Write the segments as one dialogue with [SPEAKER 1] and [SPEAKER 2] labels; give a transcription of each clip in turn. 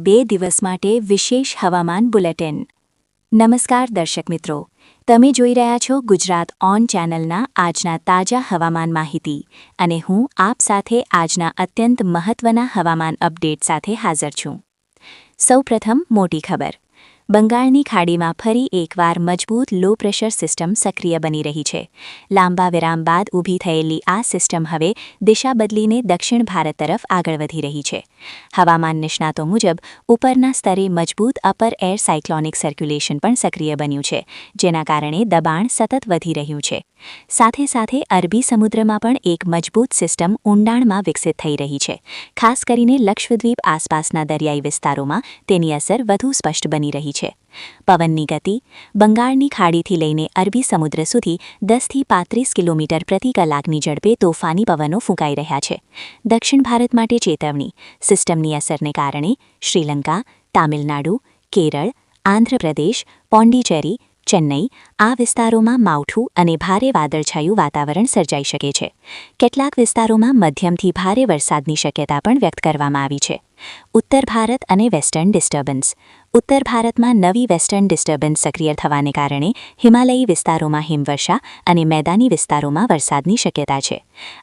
[SPEAKER 1] 2 દિવસ માટે વિશેષ હવામાન બુલેટિન। નમસ્કાર દર્શક મિત્રો, તમે જોઈ રહ્યા છો ગુજરાત ઓન ચેનલના આજના તાજા હવામાન માહિતી અને હું આપ સાથે આજના અત્યંત મહત્વના હવામાન અપડેટ સાથે હાજર છું। સૌપ્રથમ મોટી ખબર। બંગાળની ખાડીમાં ફરી એકવાર મજબૂત લો પ્રેશર સિસ્ટમ સક્રિય બની રહી છે। લાંબા વિરામ બાદ ઊભી થયેલી આ સિસ્ટમ હવે દિશા બદલીને દક્ષિણ ભારત તરફ આગળ વધી રહી છે। હવામાન નિષ્ણાતો મુજબ ઉપરના સ્તરે મજબૂત અપર એર સાયક્લોનિક સર્ક્યુલેશન પણ સક્રિય બન્યું છે, જેના કારણે દબાણ સતત વધી રહ્યું છે। સાથે સાથે અરબી સમુદ્રમાં પણ એક મજબૂત સિસ્ટમ ઊંડાણમાં વિકસિત થઈ રહી છે। ખાસ કરીને લક્ષદ્વીપ આસપાસના દરિયાઈ વિસ્તારોમાં તેની અસર વધુ સ્પષ્ટ બની રહી છે। પવનની ગતિ। બંગાળની ખાડીથી લઈને અરબી સમુદ્ર સુધી 10થી 35 કિલોમીટર પ્રતિ કલાકની ઝડપે તોફાની પવનો ફૂંકાઈ રહ્યા છે। દક્ષિણ ભારત માટે ચેતવણી। સિસ્ટમની અસરને કારણે શ્રીલંકા, તામિલનાડુ, કેરળ, આંધ્રપ્રદેશ, પોંડિચેરી, ચેન્નઈ આ વિસ્તારોમાં માવઠું અને ભારે વાદળછાયું વાતાવરણ સર્જાઈ શકે છે। કેટલાક વિસ્તારોમાં મધ્યમથી ભારે વરસાદની શક્યતા પણ વ્યક્ત કરવામાં આવી છે। ઉત્તર ભારત અને વેસ્ટર્ન ડિસ્ટર્બન્સ। ઉત્તર ભારતમાં નવી વેસ્ટર્ન ડિસ્ટર્બન્સ સક્રિય થવાને કારણે હિમાલયી વિસ્તારોમાં હિમવર્ષા અને મેદાની વિસ્તારોમાં વરસાદની શક્યતા છે।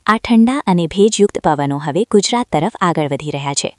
[SPEAKER 1] આ ઠંડા અને ભેજયુક્ત પવનો હવે ગુજરાત તરફ આગળ વધી રહ્યા છે।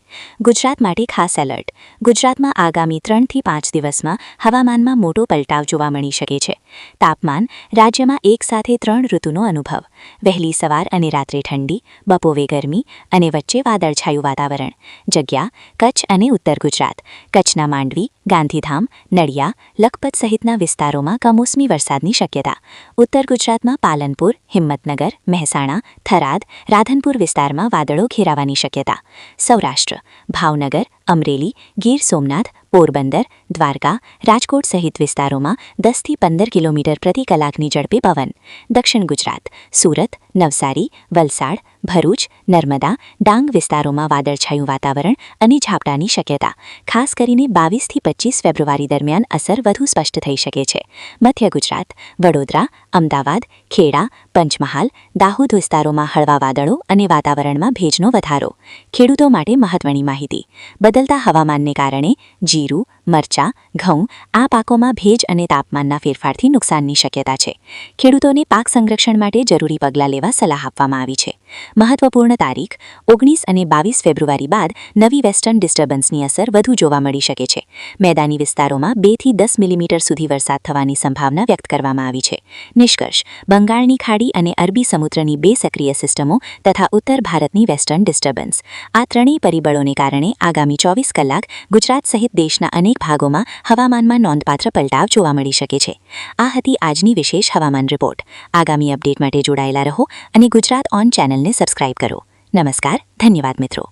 [SPEAKER 1] ગુજરાત માટે ખાસ એલર્ટ। ગુજરાતમાં આગામી 3થી 5 દિવસમાં હવામાનમાં મોટો પલટાવ જોવા મળી શકે છે। તાપમાન। રાજ્યમાં એકસાથે 3 ઋતુનો અનુભવ। વહેલી સવાર અને રાત્રે ઠંડી, બપોરે ગરમી અને વચ્ચે વાદળછાયું વાતાવરણ। જગ્યા। કચ્છ અને ઉત્તર ગુજરાત। કચ્છના માંડવી, ગાંધીધામ, નડિયા, લખપત સહિતના વિસ્તારોમાં કમોસમી વરસાદની શક્યતા। ઉત્તર ગુજરાતમાં પાલનપુર, હિંમતનગર, મહેસાણા, થરાદ, રાધનપુર વિસ્તારમાં વાદળો ઘેરાવાની શક્યતા। સૌરાષ્ટ્ર। ભાવનગર, અમરેલી, ગીર સોમનાથ, પોરબંદર, દ્વારકા, રાજકોટ સહિત વિસ્તારોમાં 10થી 15 કિલોમીટર પ્રતિ કલાકની ઝડપે પવન। દક્ષિણ ગુજરાત। સુરત, નવસારી, વલસાડ, ભરૂચ, નર્મદા, ડાંગ વિસ્તારોમાં વાદળછાયું વાતાવરણ અને ઝાપટાની શક્યતા। ખાસ કરીને 22થી 25 ફેબ્રુઆરી દરમિયાન અસર વધુ સ્પષ્ટ થઈ શકે છે। મધ્ય ગુજરાત। વડોદરા, અમદાવાદ, ખેડા, પંચમહાલ, દાહોદ વિસ્તારોમાં હળવા વાદળો અને વાતાવરણમાં ભેજનો વધારો। ખેડૂતો માટે મહત્વની માહિતી। બદલતા હવામાનને કારણે જીરું, મરચાં, ઘઉં આ પાકોમાં ભેજ અને તાપમાનના ફેરફારથી નુકસાનની શક્યતા છે। ખેડૂતોને પાક સંરક્ષણ માટે જરૂરી પગલાં લેવા સલાહ આપવામાં આવી છે। મહત્વપૂર્ણ તારીખ। 19 અને 22 ફેબ્રુઆરી બાદ નવી વેસ્ટર્ન ડિસ્ટર્બન્સની અસર વધુ જોવા મળી શકે છે। મેદાની વિસ્તારોમાં 2થી 10 મિલીમીટર સુધી વરસાદ થવાની સંભાવના વ્યક્ત કરવામાં આવી છે। નિષ્કર્ષ। બંગાળની ખાડી અને અરબી સમુદ્રની 2 સક્રિય સિસ્ટમો તથા ઉત્તર ભારતની વેસ્ટર્ન ડિસ્ટર્બન્સ આ ત્રણેય પરિબળોને કારણે આગામી 24 કલાક ગુજરાત સહિત દેશના અનેક ભાગોમાં હવામાનમાં નોંધપાત્ર પલટાવ જોવા મળી શકે છે। આ હતી આજની વિશેષ હવામાન રિપોર્ટ। આગામી અપડેટ માટે જોડાયેલા રહો અને ગુજરાત ઓન ચેનલને સબસ્ક્રાઇબ કરો। નમસ્કાર, ધન્યવાદ મિત્રો।